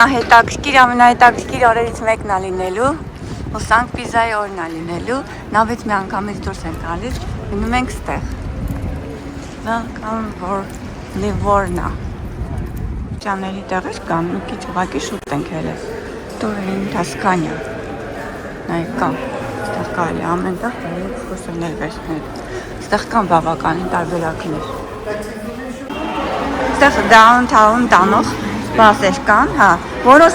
Հետաքրքիր ամենահետաքրքիր օրերից մեկն է լինելու, ուսանք Պիզայի օրն է լինելու, նավից մի անգամից դուրս ենք գալիս, գնում ենք ստեղ։ Welcome for Livorno։ Ճաների տեղեր կան, մի քիչ ուղղակի շուտ ենք ելել։ Տուրին Թասկանիա։ Նայեք կան, ստեղ կարելի ամեն տեղ էքսկուրսիվներ վերցնել։ Ստեղ կան բավականին տարբերակներ։ Ստեղ downtown տանող բասեր կան, հա, որոշ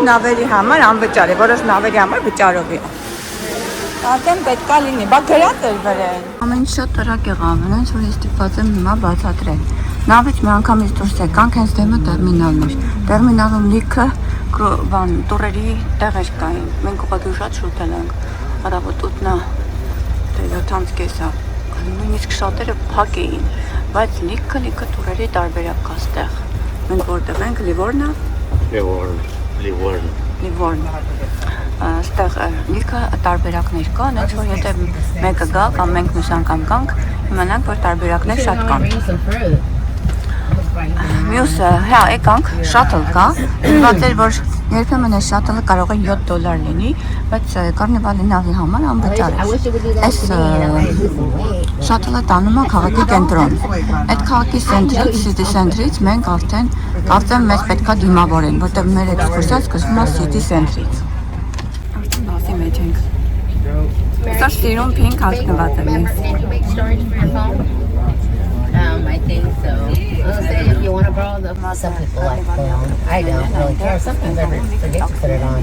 նավերի համար անվճար է, որոշ նավերի համար վճարով է։ Արդեն պետք է լինի, բա գրած էր վրան։ Ամեն շատ տրակ եղավ, ոնց որ ես ստիպված եմ հիմա բացատրել։ Նավից մի անգամից դուրս եկանք, հենց դեմը տերմինալն էր։ Տերմինալում լիքը տուրերի տեղեր կային։ Մենք ուղղակի շատ շուտ ենք։ Առավոտ 8-ը 7-ից կեսա։ Նույնիսկ շատերը փակ էին, բայց լիքը տուրերի տարբերակ կա ստեղ։ Մենք որտեղ ենք, Livorno։ Ստեղ լիքը տարբերակներ կան, այնց որ եթե մեկը գա կամ մենք մյուս անգամ գանք, իմանանք, որ տարբերակներ շատ կան։ Մյուսը, հա, եկանք, շատլ կա, ինձ էր, որ երբեմն այս շատլը կարող է $7 լինի, բայց կարնիվալի նավի համար անվճար է։ Այս շատլը տանում է քաղաքի կենտրոն։ Այդ քաղաքի սենտրից, city center-ից մենք արդեն կարծեմ մեզ պետք է դիմավորեն, որտեղ մեր էքսկուրսիան սկսվում է city center-ից։ Արդեն բասի մեջ ենք։ Սա սիրուն փինք հագնված է մեզ։ I think so. I'll say if you want to borrow the. Some people like film. I don't really care. Sometimes I forget to put it on.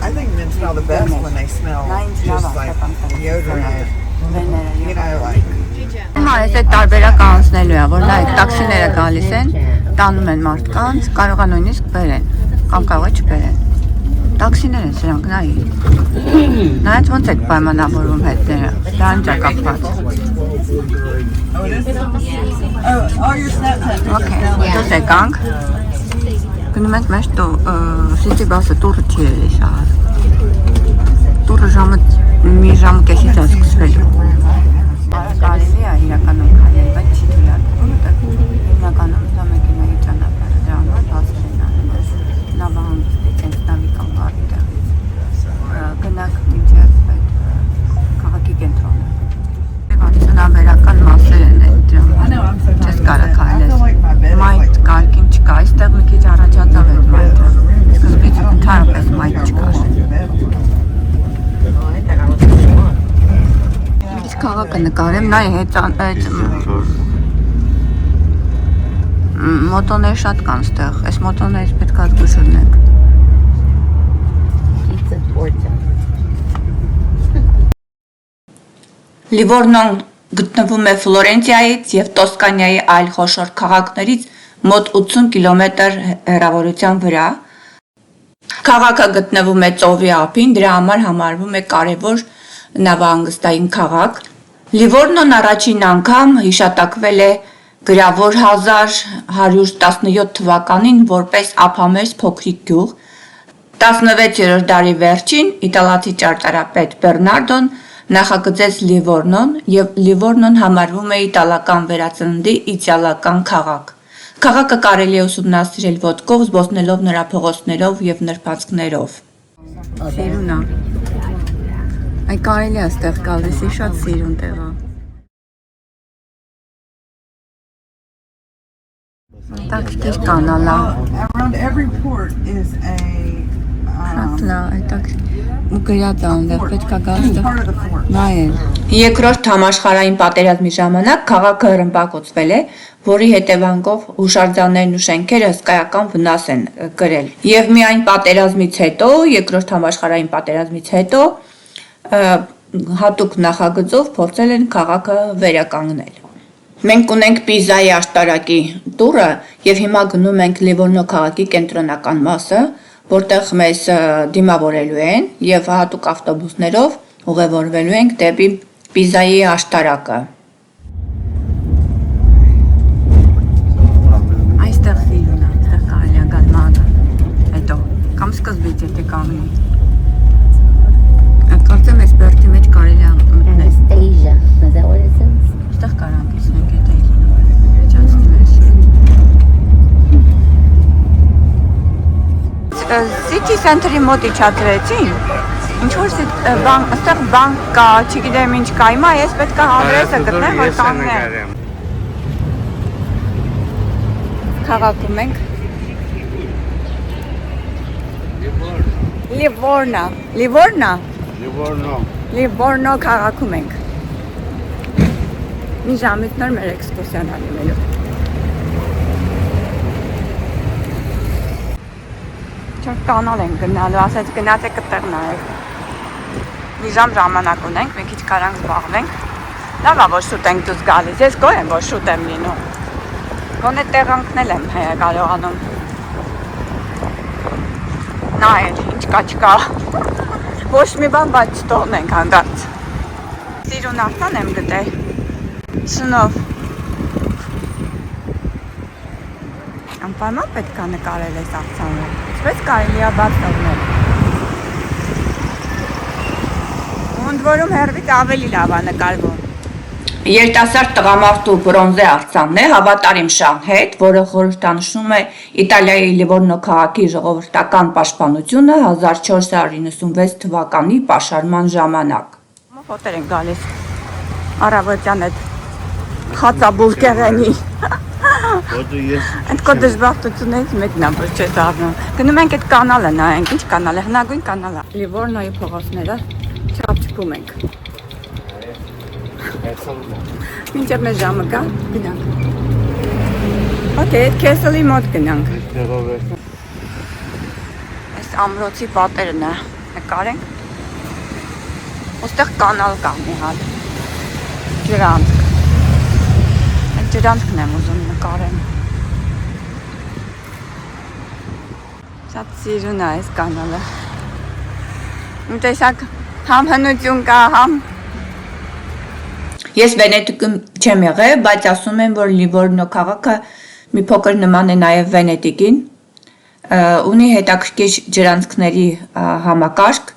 I think men smell the best when they smell just like deodorant. You know, like. Հիմա այս այդ տարբերակ անցնելու է, որ նայեք, տաքսիները գալիս են, տանում են մարդկանց, կարող է նույնիսկ բերեն, կամ կարող է չբերեն։ Տաքսիներ են սրանք, նայեք։ Նայած ոնց եք պայմանավորվում հետները, դրան ճա կապված։ Okay, դուս եկանք։ Գնում ենք մեր city bus-ը տուրը չի ելի շահար։ Տուրը մի ժամ կեսից է սկսվելու։ Կարելի է իրականում քայլել, բայց չի թույլատրվում, հիմնականում դա մեքենայի ճանապարհը դրա համար բացել են արել։ Նավահանգստից ենք նավի կամ բարի տեղից։ Գնանք մինչև այդ քաղաքի կենտրոնը։ Նավերական մասեր են այդ դրան։ Չես կարող քայլել։ Մայթ կարգին չկա, այստեղ մի քիչ առաջացավ այդ մայթը։ Սկզբից ընդհանրապես մայթ չկար։ Քաղաքը նկարեմ, նայ այդ մոտոներ շատ կան ստեղ, այս մոտոներից պետք է զգուշ լինենք։ Լիվորնոն գտնվում է Ֆլորենցիայից և Տոսկանիայի այլ խոշոր քաղաքներից մոտ 80 կիլոմետր հեռավորության վրա։ Քաղաքը գտնվում է ծովի ափին, դրա համար համարվում է կարևոր նավահանգստային քաղաք։ Լիվորնոն առաջին անգամ հիշատակվել է գրավոր 1117 թվականին որպես ափամերձ փոքրիկ գյուղ։ 16-րդ դարի վերջին իտալացի ճարտարապետ Բեռնարդոն նախագծեց Լիվորնոն և Լիվորնոն համարվում է իտալական վերածննդի իդեալական քաղաք։ Քաղաքը կարելի է ուսումնասիրել ոտքով, զբոսնելով նրա փողոցներով և նրբանցքներով։ Սիրուն է։ Այ կարելի է ստեղ գալիս, շատ սիրուն տեղ է։ Տաքսիքեր կանալա։ Around every port is a Շատ լավ, ու գրած է այնտեղ, պետք է գալ part of the fort. նայել։ Երկրորդ համաշխարհային պատերազմի ժամանակ քաղաքը ռմբակոծվել է, որի հետևանքով հուշարձաններն ու շենքերը հսկայական վնաս են կրել։ Եվ միայն պատերազմից հետո, երկրորդ համաշխարհային պատերազմից հետո հատուկ նախագծով փորձել են քաղաքը վերականգնել։ Մենք ունենք Պիզայի աշտարակի տուրը և հիմա գնում ենք Լիվորնո քաղաքի կենտրոնական մասը, որտեղ մեզ դիմավորելու են և հատուկ ավտոբուսներով ուղևորվելու ենք դեպի Պիզայի աշտարակը։ Այստեղ սիրուն է, այստեղ կարելի է գալ մագը, հետո կամ սկզբից եթե կանգնի։ Կարծեմ այս բերդի մեջ կարելի է մտնել։ Anastasia, is that what it says? Այստեղ կարանք իսնենք եթե իլինում է, եջացնի մեջ։ City Center-ի մոտ իջացրեցին։ Ինչ որ բան, այստեղ բանկ կա, չգիտեմ ինչ կա, հիմա ես պետք է հանդրեսը գտնեմ, որ կանգնեմ։ Քաղաքում ենք։ Livorno քաղաքում ենք։ Մի ժամից նոր մեր էքսկուրսիան անելու։ Չոր կանալ ենք գնալու, ասեց գնացեք կտեղ նայեք։ Մի ժամ ժամանակ ունենք, մի քիչ կարանք զբաղվենք։ Լավ է, որ շուտ ենք դուրս գալիս, ես գոհ եմ, որ շուտ եմ լինում։ Գոնե տեղանքնել եմ կարողանում։ Նայել, ինչ կա չկա։ Ոչ մի բան բայց չթողնենք հանդարտ։ Սիրուն աղթան եմ գտել։ Շնով։ Անպայման պետք է նկարել այս աղթանը։ Ինչպես կարելի է բաց թողնել։ Ընդ որում հեռվից ավելի լավ է նկարվում։ Երիտասարդ տղամարդու բրոնզե աղցանն է հավատարիմ շահ հետ, որը խորհրդանշում է Իտալիայի Լիվորնո քաղաքի ժողովրդական պաշտպանությունը 1496 թվականի պաշարման ժամանակ։ Ֆոտեր են գալիս առավոտյան այդ խածաբուրգերենի։ Այդ կո դժբախտությունից մեկն է, որ չես առնում։ Գնում ենք այդ կանալը նայենք, ինչ կանալ է, հնագույն կանալ է։ Լիվորնոյի փողոցները չափչփում ենք։ Մինչև մեր ժամը կա, գնանք։ Okay, այդ քեսլի մոտ գնանք։ Այս ամրոցի պատերն է, նկարենք։ Ոստեղ կանալ կա մի հատ։ Ջրանցք։ Այդ ջրանցքն եմ ուզում նկարեմ։ Շատ սիրուն է այս կանալը։ Մի տեսակ համ հնություն կա, համ Ես Վենետիկում չեմ եղել, բայց ասում եմ, որ Լիվորնո քաղաքը մի փոքր նման է նաև Վենետիկին, ունի հետաքրքիր ջրանցքների համակարգ,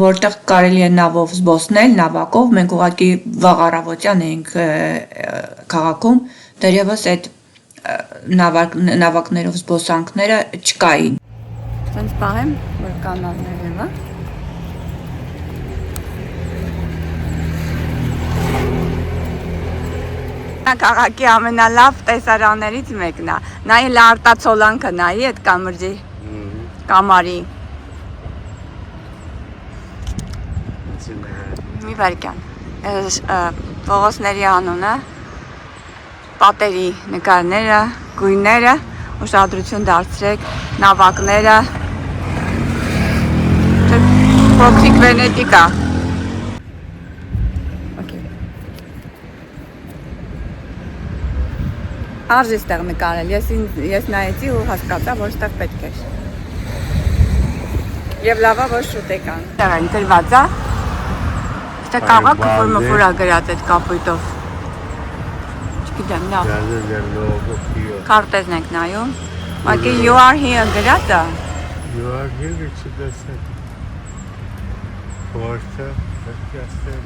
որտեղ կարելի է նավով զբոսնել, նավակով, մենք ուղղակի վաղ առավոտյան էինք քաղաքում, դեռևս այդ նավակներով զբոսանքները չկային։ Սենց պահեմ, որ կանալներ եղա։ Քաղաքի ամենալավ տեսարաններից մեկն է։ Նայ լարտացոլանքը նայի այդ կամրջի կամարի։ Մի վարկյան։ Փողոցների անունը, պատերի նկարները, գույները, ուշադրություն դարձրեք, նավակները։ Փոքրիկ Վենետիկա։ Արժի ստեղ նկարել, ես նայեցի ու հասկացա, որ ստեղ պետք էր։ Եվ լավա, որ շուտ եկան։ Ստեղ են գրված է, ստեղ կաղաքը, որ մվուր է գրած այդ կապույտով։ Չգիտեմ, լավ։ Քարտեզն ենք նայում, մակի you are here գրած է։ You are here, չտեսեք։ Որտե, պետք է ստեղ։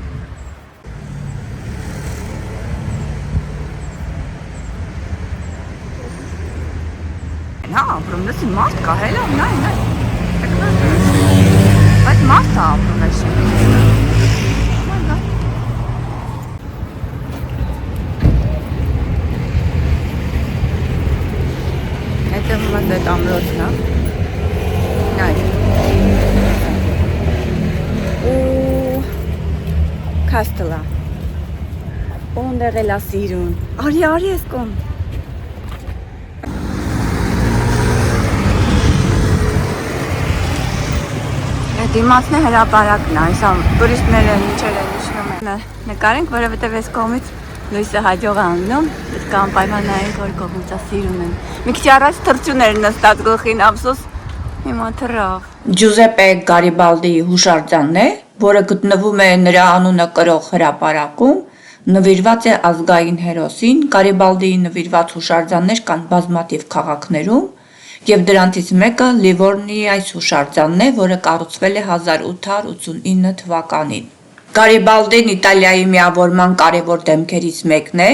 Հա, ապրում լսի մարդ կա, հելա, նայ։ Բայց մարդ է ապրում ես։ Հետևում ես այդ ամրոցն է։ Նայ։ Ու Կաստելա։ Պոնդերը լա սիրուն։ Արի ես կոմ։ Դիմացն է հրապարակն է, այսամ տուրիստները ինչեր են իջնում են։ Նկարենք, որովհետև այս կողմից լույսը հաջող է անգնում, պետք է անպայման նայենք, որ կողմից է սիրուն են։ Մի քիչ առաջ թռչուներ նստած գլխին ափսոս, հիմա թռավ։ Ջուզեպե Գարիբալդիի հուշարձանն է, որը գտնվում է նրա անունը կրող հրապարակում, նվիրված է ազգային հերոսին, Գարիբալդիի նվիրված հուշարձաններ կան բազմաթիվ քաղաքներում, և դրանցից մեկը Լիվորնոյի այս հուշարձանն է, որը կառուցվել է 1889 թվականին։ Գարիբալդին Իտալիայի միավորման կարևոր դեմքերից մեկն է,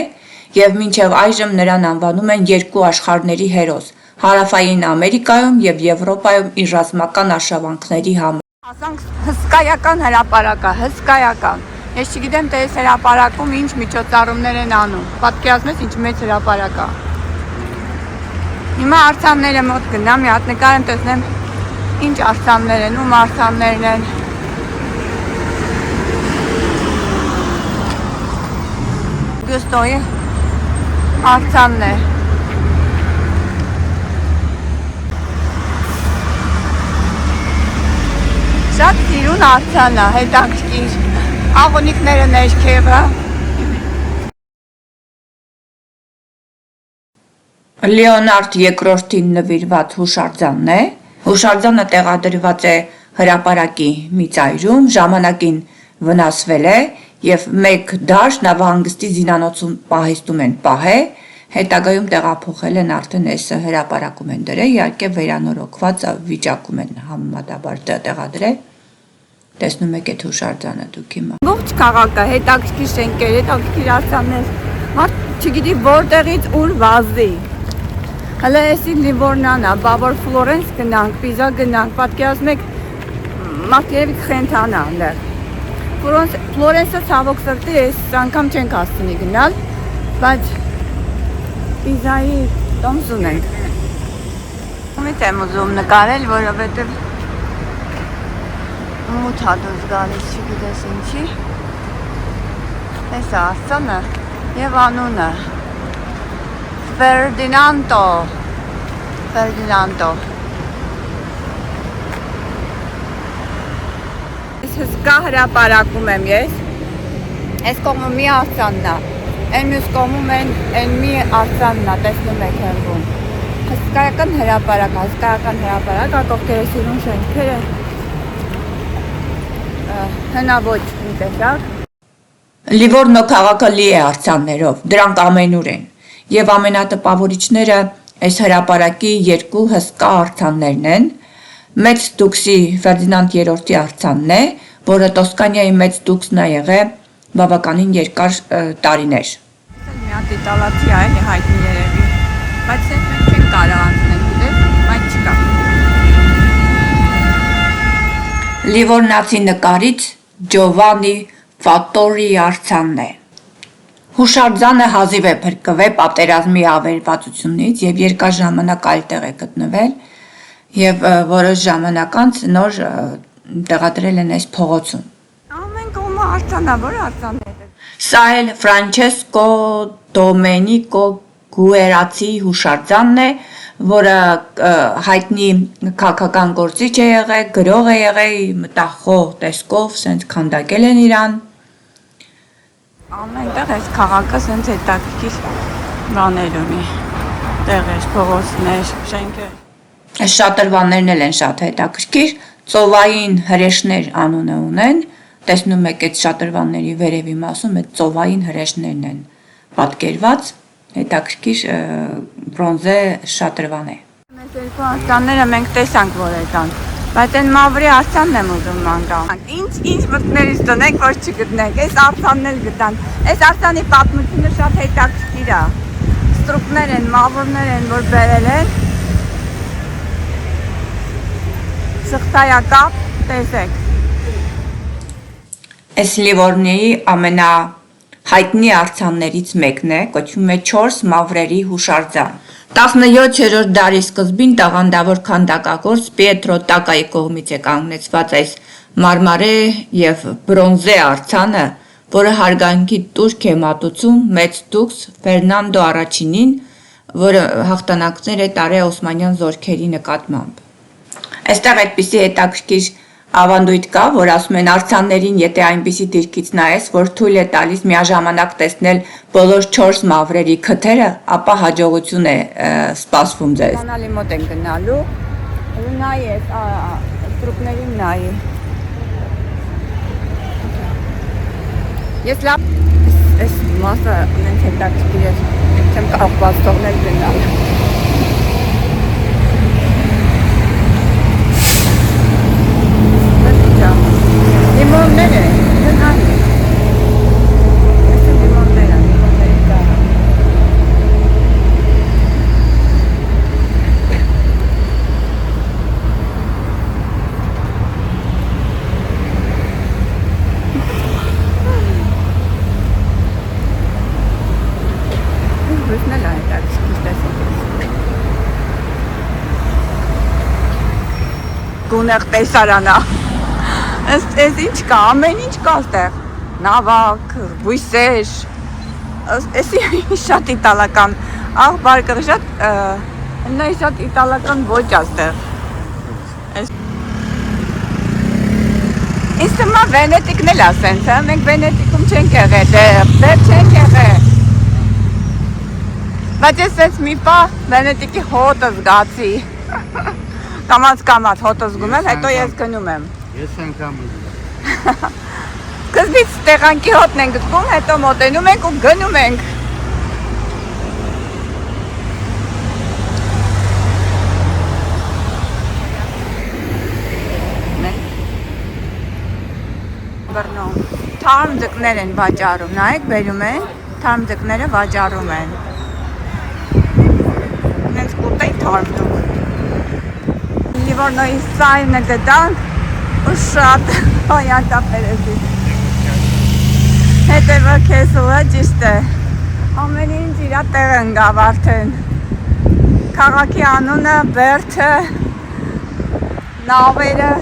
և մինչև այժմ նրան անվանում են երկու աշխարհների հերոս, Հարավային Ամերիկայում եւ Եվրոպայում իր ռազմական արշավանքների համար։ Ասանք հսկայական հրապարակա, հսկայական։ Ես չգիտեմ, թե այս հրապարակում ինչ միջոցառումներ են անում։ Պատկերացնես ինչ մեծ հրապարակ է։ Հիմա արձանները մոտ գնամ, մի հատ նկարեմ, տեսնեմ ինչ արձաններ են, ում արձաններն են։ Գյուստոյի արձանն է։ Շատ սիրուն արձան է, հետաքրքիր, աղունիկները ներքևը։ Լեոնարդ II-ին նվիրված հուշարձանն է։ Հուշարձանը տեղադրված է հրապարակի մի ծայրում, ժամանակին վնասվել է և մեկ դար նավահանգստի զինանոցում պահեստում են պահել, հետագայում տեղափոխել են արդեն այս հրապարակում են դրել, իհարկե վերանորոգված վիճակում են համեմատաբար տեղադրել։ Տեսնում եք այդ հուշարձանը դուք հիմա։ Ողջ քաղաքը, հետաքրքիր շենքեր, հետաքրքիր արձաններ, մարդ չգիտի որտեղից ուր վազի։ Հələ էսի Լիվորնան է, բաբոր Ֆլորենս գնանք, Պիզա գնանք, պատկերացնեք մարդ երևի կխենթանա այնտեղ։ Ֆլորենսը ցավոք սրտի այս անգամ չենք հասցնի գնալ, բայց Պիզայի տոմս ունենք։ Ումից եմ ուզում նկարել, որովհետև մութ ա դուրս գալիս, չգիտես ինչի։ Այս է արձանը և անունը։ Ferdinando։ Ես հսկա հրապարակում եմ ես, այս կողմը մի արձանն է, այն մյուս կողմում այն մի արձանն է, տեսնում եք հեռվում։ Հսկայական հրապարակ, ակողքերը սիրուն շենքերը, հնաոճ մի տեսակ։ Լիվորնո քաղաքը լի է արձաններով, դրանք ամենուր են։ Եվ ամենատպավորիչները այս հրապարակի երկու հսկա արձաններն են, Մեծ Դուքսի Ֆերդինանդ III-ի արձանն է, որը Տոսկանիայի Մեծ Դուքսն է եղել բավականին երկար տարիներ։ Մի հատ իտալացի է, հայտնի երևի, բայց մենք չենք կարող անցնել, բայց չկա։ Լիվորնացի նկարիչ Ջովաննի Ֆատորիի արձանն է։ Հուշարձանը հազիվ է փրկվել պատերազմի ավերվածությունից և երկար ժամանակ այլ տեղ է գտնվել և որոշ ժամանակ անց նոր տեղադրել են այս փողոցում։ Ամեն կողմը արձան է, որ արձան է։ Սա էլ Ֆրանչեսկո Դոմենիկո Գուերացի հուշարձանն է, որը հայտնի քաղաքական գործիչ է եղել, գրող է եղել, մտախոհ տեսքով, սենց քանդակել են իրան։ Ամենտեղ այս քաղաքը սենց հետաքրքիր բաներ ունի, տեղեր, փողոցներ, շենքեր։ Այս շատրվաններն էլ են շատ հետաքրքիր, ծովային հրեշներ անունը ունեն, տեսնում եք այդ շատրվանների վերևի մասում, այդ ծովային հրեշներն են պատկերված, հետաքրքիր բրոնզե շատրվան է։ Մեզ երկու արձանները մենք տեսանք, որ այդան, բայց այն մավրի արձանն եմ ուզում մանգամ։ Ինչ մտքներից տնենք, որ չգտնենք, այս արձանն էլ գտանք։ Այս արձանի պատմությունը շատ հետաքրքիր է։ Ստրուկներ են, մավրներ են, որ բերել են։ Սխտայակապ, տեսեք։ Այս Լիվորնիի ամենահայտնի արձաններից մեկն է, կոչվում է 4 մավրերի հուշարձան։ 17-րդ դարի սկզբին տաղանդավոր քանդակագործ Պիետրո Տակայի կողմից է կանգնեցված այս մարմարե և բրոնզե արձանը, որը հարգանքի տուրք է մատուցում Մեծ Դուքս Ֆերնանդո առաջինին, որը հաղթանակներ է տարել օսմանյան զորքերի նկատմամբ։ Այստեղ այդպիսի հետաքրքիր ավանդույթ կա, որ ասում են արձաններին, եթե այնպիսի դիրքից նայես, որ թույլ է տալիս միաժամանակ տեսնել բոլոր 4 մավրերի քթերը, ապա հաջողություն է սպասվում ձեզ։ Կանալի մոտ են գնալու, նայի ես, ստրուկներին նայի։ Ես լավ, այս մասը ունենք հետաքրքիր ես, չեմ կարող բաց թողնել գնալ։ Լիմոններ են, գնալի։ Ես լիմոններ են, լիմոնների կա։ գունեղ տեսարանա։ Ըստ էս ինչ կա, ամեն ինչ կա այստեղ։ Նավակ, բույսեր։ Էսի շատ իտալական, բարկը շատ իտալական ոչ այստեղ։ Ինձ թվում է Վենետիկն էլ ասենց, հա, մենք Վենետիկում չենք եղել, դեռ չենք եղել։ Բայց ես էս մի պահ Վենետիկի հոտը զգացի։ Կամաց հոտը զգում եմ, հետո ես գնում եմ։ Ես անգամ ուզում։ Սկզբից տեղանքի հոտն ենք զգում, հետո մոտենում ենք ու գնում ենք։ Թարմ ձկներ են վաճառում, նայեք բերում են, թարմ ձկները վաճառում են։ Նենց կուտեի թարմ ձկ։ Լիվորնոյի սայնը գտանք ու շատ հոյատապերեցի։ Հետևը քեզ ուղը ճիշտ է։ Ամեն ինչ իրա տեղ ընկավ արդեն։ Քաղաքի անունը, բերդը, նավերը։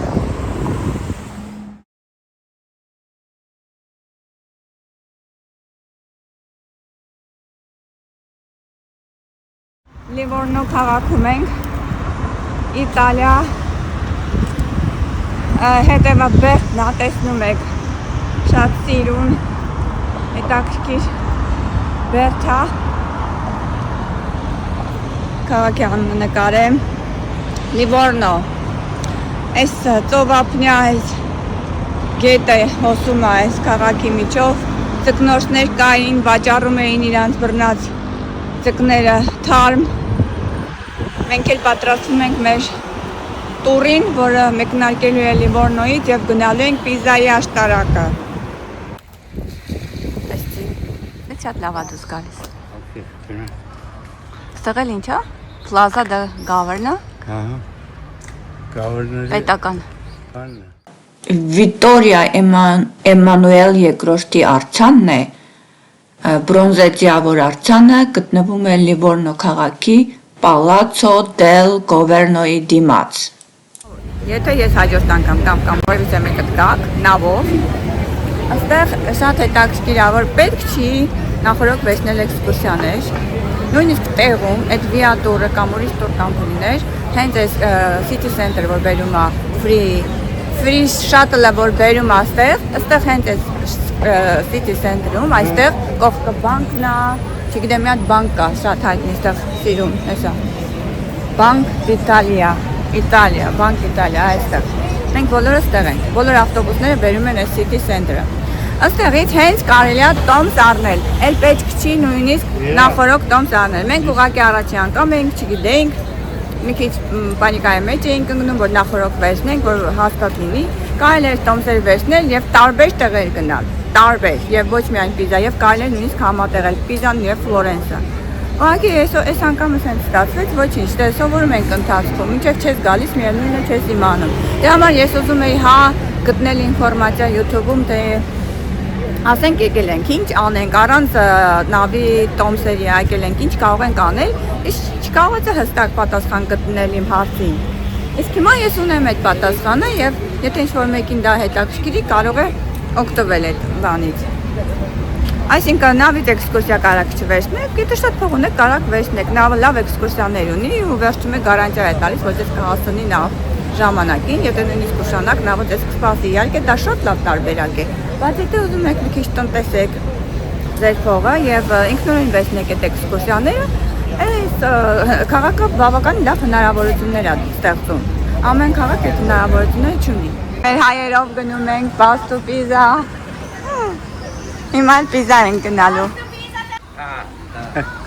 Լիվորնո քաղաքում ենք, Իտալիա, հետևը բերդն է, տեսնում եք, շատ սիրուն, հետաքրքիր բերդ է, քաղաքի անունը նկարեմ, Լիվորնո, այս ծովափնյա այս գետը հոսում է այս քաղաքի միջով, ձկնորսներ կային, վաճառում էին իրանց բռնած ձկները թարմ։ Մենք էլ պատրաստվում ենք մեր տուրին, որը մեկնարկելու է Լիվորնոյից եւ գնալու ենք Պիզայի աշտարակը։ Այս շատ լավ է դուս գալիս։ Okay, գնա։ Ստեղ էլ ինչա։ Plaza de Governor։ Ահա։ Գավառները։ Պետական։ Բանն է։ Վիկտորիա Էմանուել II-ի արձանն է, բրոնզեթիավոր արձանը գտնվում է Լիվորնո քաղաքի Palazzo del Governoյի դիմաց։ Եթե ես հաջորդ անգամ կամ որևիցե մեկը գաք նավով, այստեղ շատ հետաքրքիր է, որ պետք չի նախորդ վերցնել էքսկուրսիաներ, նույնիսկ տեղում այդ Via Tour-ը կամ ուրիշ տուր կամպանիներ, հենց այս City Center, որ բերում է free shuttle-ը, որ բերում է այստեղ հենց այս City Center-ում, այստեղ կողքը բանկն է, չգիտեմ, մի հատ բանկ կա, շատ հայտնի այստեղ սիրում, հեսա։ Բանկ Իտալիա, Բանկ Իտալիա, այստեղ։ Մենք բոլորը ստեղ ենք, բոլոր ավտոբուսները բերում են այս City Center-ը։ Այստեղից հենց կարելի է տոմս առնել, էլ պետք չի նույնիսկ նախորոք տոմս առնել։ Մենք ուղղակի առաջի անգամ էինք, չգիտեինք, մի քիչ պանիկայի մեջ էինք ընկնում, որ նախորոք վերցնենք, որ հաստատ լինի, կարելի է տոմսեր վերցնել եւ տարբեր տեղեր գնալ, տարբեր եւ ոչ միայն Պիզա, եւ կարելի է նույնիսկ համատեղել Պիզան եւ Ֆլորենսը։ Ուղղակի այս անգամ էս ստացվեց, ոչինչ, դե սովորում ենք ընթացքում, մինչև չես գալիս, միևնույնն է չես իմանում։ Դե համար ես ուզում էի գտնել ինֆորմացիա YouTube-ում, թե ասենք եկել ենք, ինչ անենք, առանց նավի տոմսերի եկել ենք, ինչ կարող ենք անել, իսկ չկարողացա հստակ պատասխան գտնել իմ հարցին։ Իսկ հիմա ես ունեմ այդ պատասխանը եւ եթե ինչ-որ մեկին դա հետաքրքրի, կարող է օգտվել այդ բանից։ Այսինքն նավից էքսկուրսիա կարաք չվերցնեք, եթե շատ փող ունեք, կարաք վերցնեք, նավը լավ էքսկուրսիաներ ունի ու վերջում է գարանտիա է տալիս, որ ձեզ կհասցնի նավ ժամանակին, եթե նույնիսկ ուշանակ նավը ձեզ կսպասի, իհարկե դա շատ լավ տարբերակ է։ Բայց եթե ուզում եք մի քիչ տնտեսեք ձեր փողը եւ ինքնուրույն վերցնեք այդ էքսկուրսիաները, այս քաղաքը բավական լավ հնարավորություններ է ստեղծում։ Ամեն քաղաք այդ հնարավորությունները չունի։ Մեր հայերով գնում ենք Pasto Pizza։ Հիմա Pizza ենք գնալու։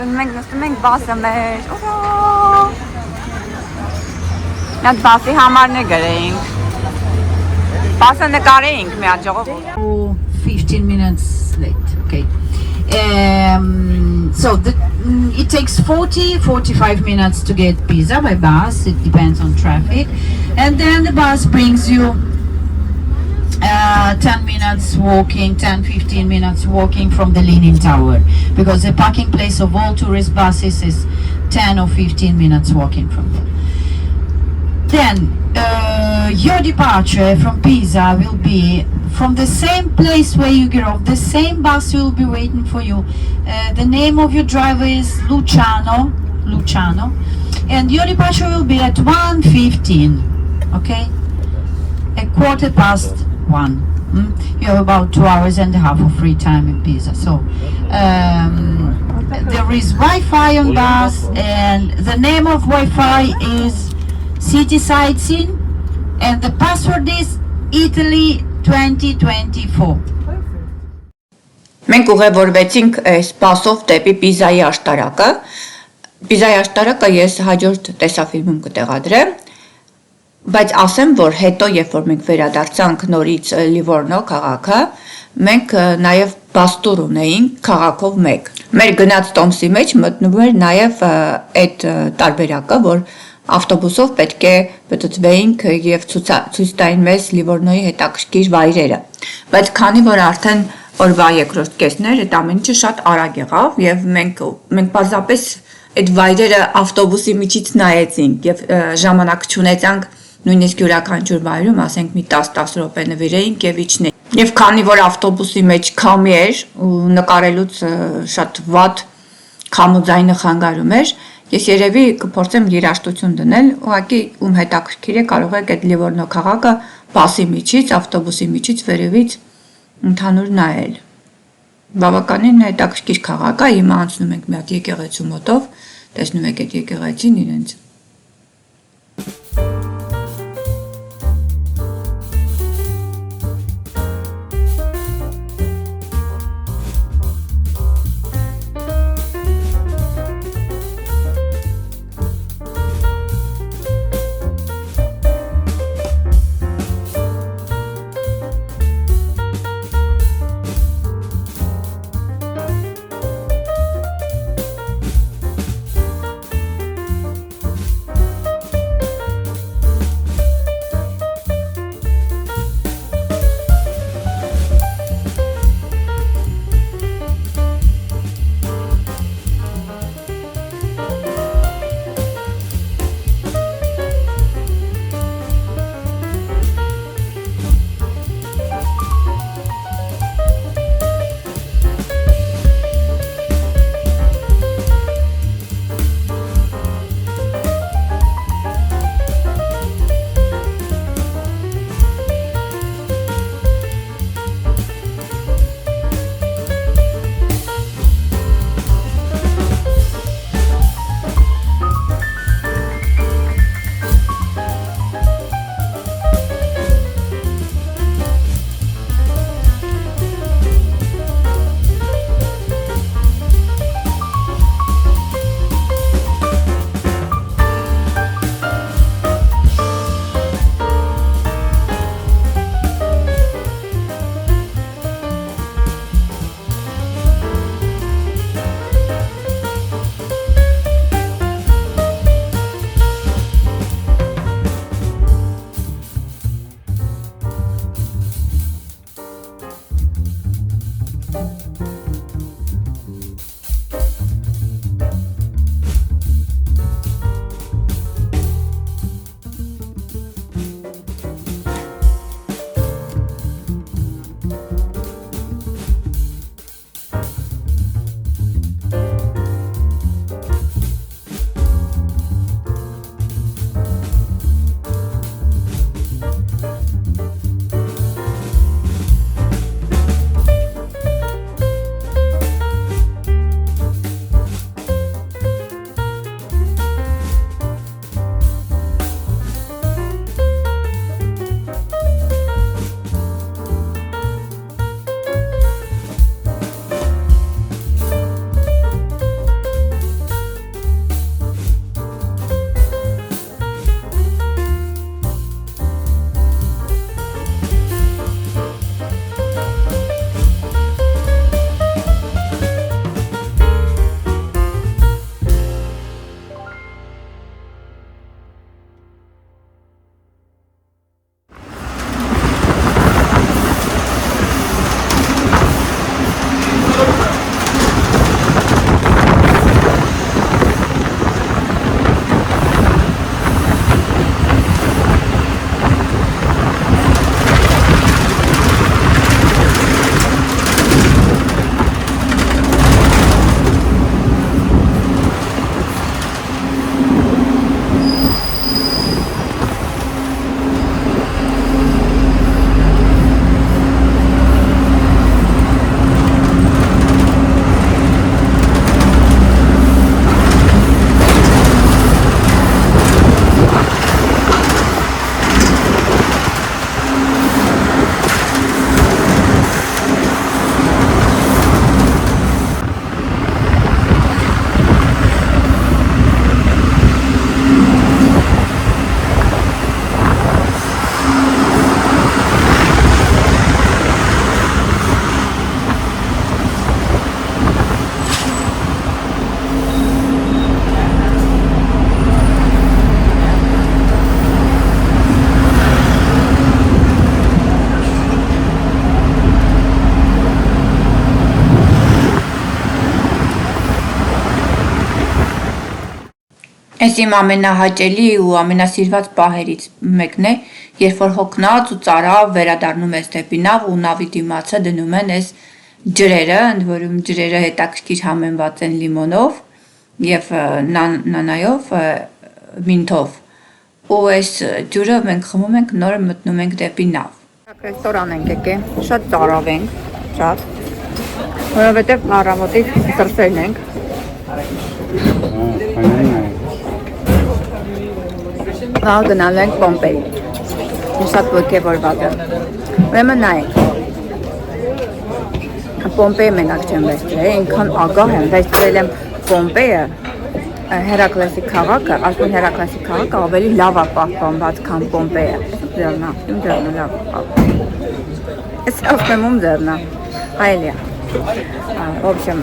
Գնում ենք նստում ենք բասը մեր։ Նա բասի համարն է գրեինք։ Բասը նկարեինք մի հատ ժողովուրդ։ 15 minutes late. Okay. So it takes 45 minutes to get Pisa by bus. It depends on traffic, and then the bus brings you 10 minutes walking, 10-15 minutes walking from the Leaning Tower, because the parking place of all tourist buses is 10 or 15 minutes walking from there. Then Your departure from Pisa will be from the same place where you get off. The same bus will be waiting for you. The name of your driver is Luciano, and your departure will be at 1:15. Okay, a 1:15. You have about 2 hours and a half of free time in Pisa. So there is Wi-Fi on bus, and the name of Wi-Fi is City Sightseeing, and the password is Italy 2024. Մենք ուղևորվեցինք այս բասով դեպի Պիզայի աշտարակը։ Պիզայի աշտարակը ես հաջորդ տեսաֆիլմում կտեղադրեմ, բայց ասեմ, որ հետո, երբ որ մենք վերադարձանք նորից Լիվորնո քաղաքը, մենք նաև բաստուր ունեինք քաղաքով մեկ։ Մեր գնաց տոմսի մեջ մտնում էր նաև այդ տարբերակը, որ ավտոբուսով պետք է պտտվեինք եւ ցույց տային մեզ Լիվորնոյի հետաքրքիր վայրերը։ Բայց քանի որ արդեն օրվա երկրորդ կեսն էր, այդ ամեն ինչը շատ արագ եղավ եւ մենք պարզապես այդ վայրերը ավտոբուսի միջից նայեցինք եւ ժամանակ չունեցանք նույնիսկ յուրաքանչյուր վայրում, ասենք մի 10 րոպե նվիրեինք եւ իջնեինք։ Եվ քանի որ ավտոբուսի մեջ քամի էր ու նկարելուց շատ վատ քամու ձայնը խանգարում էր, ես երևի կփորձեմ երաժշտություն դնել, ուղղակի ում հետաքրքիր է կարող եք այդ Լիվորնո քաղաքը բասի միջից, ավտոբուսի միջից վերևից ընդհանուր նայել։ Բավականին հետաքրքիր քաղաք է, հիմա անցնում ենք մի հատ եկեղեցու մոտով, տեսնում եք այդ եկեղեցին իրենց։ իմ ամենահաճելի ու ամենասիրված պահերից մեկն է, երբ որ հոգնած ու ծարավ վերադառնում ես դեպի նավ ու նավի դիմացը դնում են այս ջրերը, ընդ որում ջրերը հետաքրքիր համեմված են լիմոնով եւ նանայով, մինթով։ Ու այս ջուրը մենք խմում ենք, նոր մտնում ենք դեպի նավ։ Ռեստորան ենք եկել, շատ ծարավ ենք, շատ, որովհետև առավոտից սրսել ենք։ Now գնալու ենք Պոմպեի։ Ես շատ ոգևորված եմ։ Ուրեմն նայեք։ Պոմպեյը մենակ չեմ վերցրել, ինքան ագահ եմ, վերցրել եմ Պոմպեյը, Հերակլեսի քաղաքը, ասում Հերակլեսի քաղաքը ավելի լավ է պահպանված, քան Պոմպեյը։ Ձեռնա, իմ ձեռնը լավ է։ Ես ասում եմ ձեռնա, այլ է։ В общем,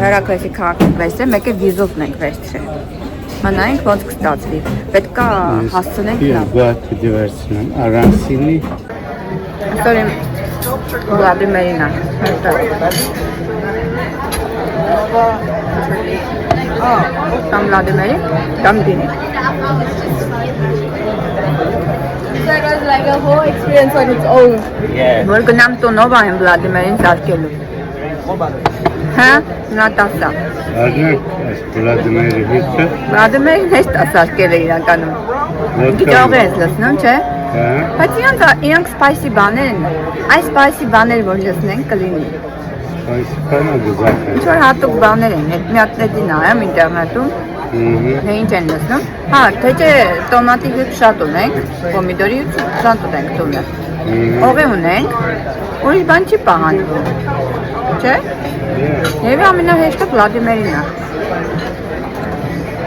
Հերակլեսի քաղաքը վերցրել, մեկ է վիզովն ենք վերցրել։ Նայենք ոնց կստացվի, պետք է հասցնենք լավ։ Գոհ դիվերսիոն, Aranzini։ Այսօր եմ Վլադիմիրինա։ Там Վլադիմիրի, там Դինի։ That was like a whole experience on its own. Որ գնամ տոնով այն Վլադիմիրին սարքելու։ Հա, նա տասա։ Արնակ, այս Վլադիմիրի հիթը։ Վլադիմիրին հեշտ է սարքել է իրականում։ Գիտող ես լսնում, չէ։ Հա։ Բայց իրանք սպայսի բաներ են, այս սպայսի բաներ որ լսնենք կլինի։ Այս բանը գզակ է։ Ինչ-որ հատուկ բաներ են, մի հատ նետի նայեմ ինտերնետում, թե ինչ են լսնում։ Հա, թե չէ տոմատի հյութ շատ ունենք, պոմիդորի հյութ շատ ունենք տունը։ Օղի ունենք, ուրիշ բան չի պահանջվում, չէ։ Եվ ամենահեշտը Վլադիմիրին է։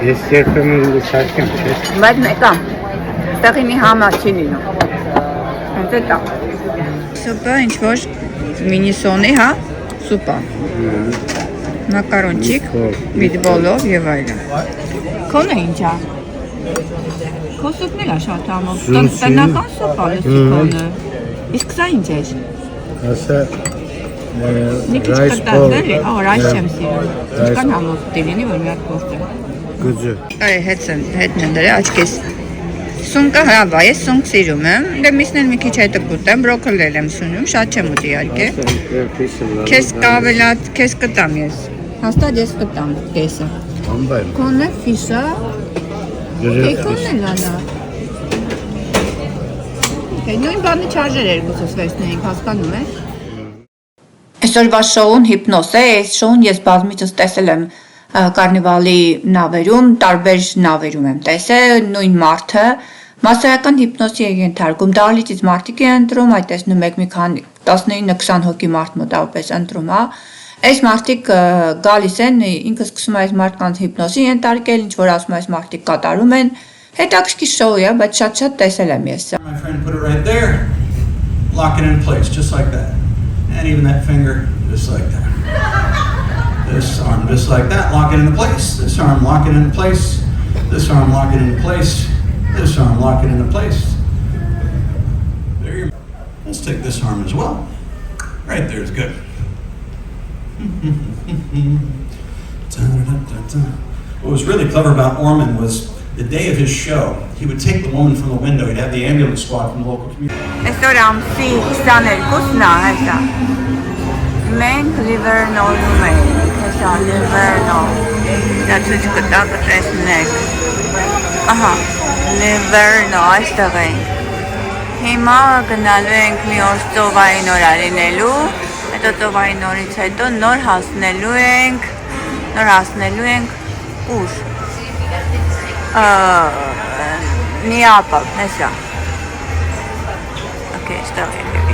Ես երբեմն լուսարկեմ, չէ։ Բայց մեկա, ստեղի մի համա չի լինում։ Հենց է տա։ Սուպը ինչ-որ մինիսոնի, հա, սուպա։ Մակարոնչիկ, միտբոլով եւ այլն։ Քոնը ինչ է։ Քո սուպն էլ է շատ համով։ Տնական սուպա է քոնը։ Իսկ սա ինչ է։ Ասա Մի քիչ կտած էլի, ռայս չեմ սիրում։ Ինչքան համով դինի, որ մի հատ փորձեմ։ գուզը։ Այ հետն եմ դրել աչքիս։ Սունկը հրավա, ես սունկ սիրում եմ, դե միսն էլ մի քիչ հետը կուտեմ, բրոկոլել եմ սունում, շատ չեմ ուտի իհարկե։ Քեզ կավելած, քեզ կտամ ես, հաստատ ես կտամ կեսը։ Ամբայր։ Կոնը ֆիշա, կոնը լանա։ Նույն բանը չարժեր երկուսս վերցնեինք, հասկանում ես։ Այսօրվա շոուն հիպնոզ է, այս շոուն ես բազմիցս տեսել եմ կարնիվալի նավերում, տարբեր նավերում եմ տեսել, նույն մարդը, մասսայական հիպնոսի է ենթարկում, դահլիճից մարդիկ են ընտրում, այդ տեսնում եք մի քանի 19-20 հոգի մարդ մոտավորապես ընտրում, հա։ Այս մարդիկ գալիս են, ինքը սկսում է այս մարդկանց հիպնոսի ենթարկել, ինչ որ ասում է այս մարդիկ կատարում են, հետաքրքիր շոու է, բայց շատ տեսել եմ ես։ My friend put it right there, lock it in place, just like that. And even that finger, just like that. This arm, just like that, lock it into place. This arm, lock it into place. This arm, lock it into place. This arm, lock it into place. There you go. Let's take this arm as well. Right there is good. What was really clever about Orman was the day of his show, he would take the woman from the window, he'd have the ambulance squad from the local community. Այսօր ամսի 22-ն է, հեսա։ Մենք Livernool-ում ենք, հեսա Livernool։ Դա ցույց կտա կտեսնեք։ Ահա, Livernool, այստեղ ենք։ Հիմա գնալու ենք մի օր ծովային օր լինելու, հետո ծովային օրից հետո նոր հասնելու ենք ուր։ Neapel, hesja. Okei, stel je.